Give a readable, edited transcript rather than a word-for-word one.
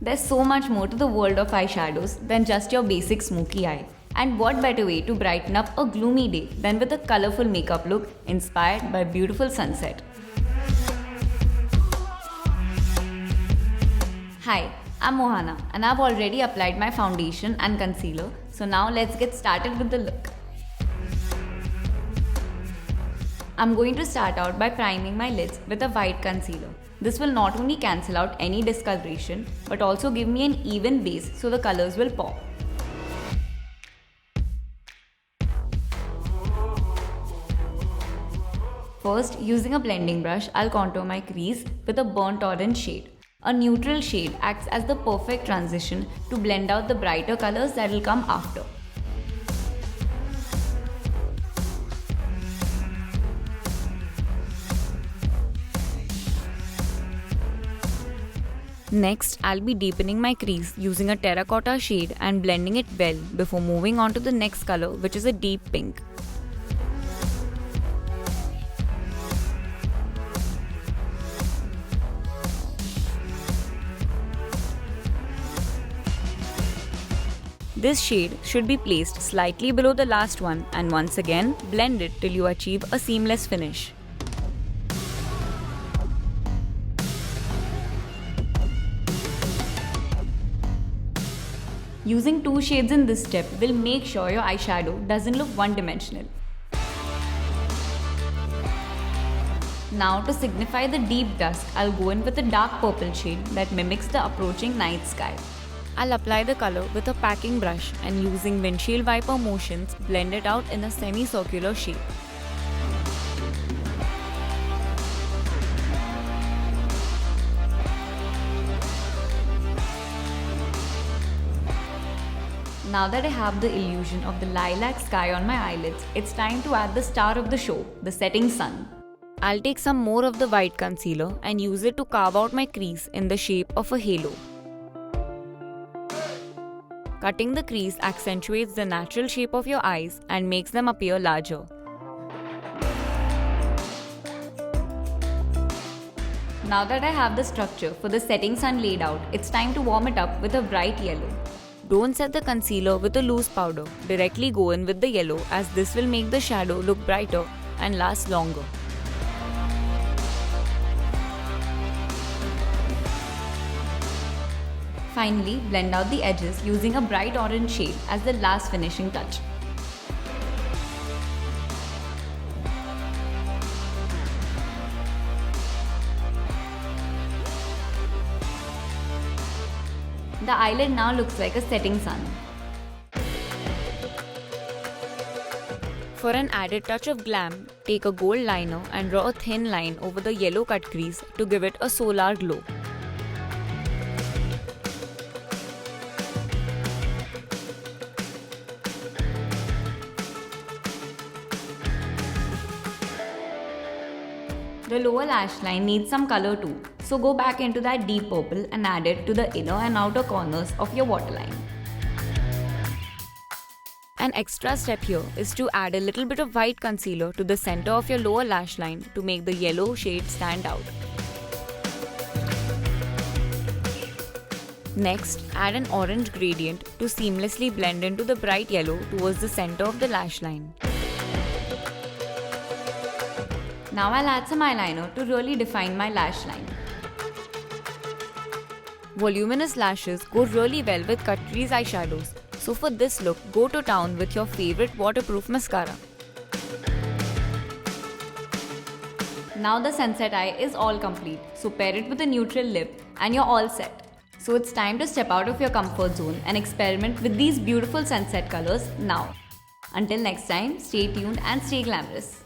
There's so much more to the world of eyeshadows than just your basic smoky eye. And what better way to brighten up a gloomy day than with a colorful makeup look inspired by beautiful sunset. Hi, I'm Mohana and I've already applied my foundation and concealer, so now let's get started with the look. I'm going to start out by priming my lids with a white concealer. This will not only cancel out any discoloration but also give me an even base so the colors will pop. First, using a blending brush, I'll contour my crease with a burnt orange shade. A neutral shade acts as the perfect transition to blend out the brighter colors that will come after. Next, I'll be deepening my crease using a terracotta shade and blending it well before moving on to the next color, which is a deep pink. This shade should be placed slightly below the last one and once again blend it till you achieve a seamless finish. Using two shades in this step will make sure your eyeshadow doesn't look one-dimensional. Now to signify the deep dusk, I'll go in with a dark purple shade that mimics the approaching night sky. I'll apply the color with a packing brush and using windshield wiper motions blend it out in a semicircular shape. Now that I have the illusion of the lilac sky on my eyelids, it's time to add the star of the show, the setting sun. I'll take some more of the white concealer and use it to carve out my crease in the shape of a halo. Cutting the crease accentuates the natural shape of your eyes and makes them appear larger. Now that I have the structure for the setting sun laid out, it's time to warm it up with a bright yellow. Don't set the concealer with a loose powder. Directly go in with the yellow as this will make the shadow look brighter and last longer. Finally, blend out the edges using a bright orange shade as the last finishing touch. The eyelid now looks like a setting sun. For an added touch of glam, take a gold liner and draw a thin line over the yellow cut crease to give it a solar glow. The lower lash line needs some color too, so go back into that deep purple and add it to the inner and outer corners of your waterline. An extra step here is to add a little bit of white concealer to the center of your lower lash line to make the yellow shade stand out. Next, add an orange gradient to seamlessly blend into the bright yellow towards the center of the lash line. Now I'll add some eyeliner to really define my lash line. Voluminous lashes go really well with cut crease eyeshadows, so for this look, go to town with your favorite waterproof mascara. Now the sunset eye is all complete, so pair it with a neutral lip and you're all set. So it's time to step out of your comfort zone and experiment with these beautiful sunset colors now. Until next time, stay tuned and stay glamorous.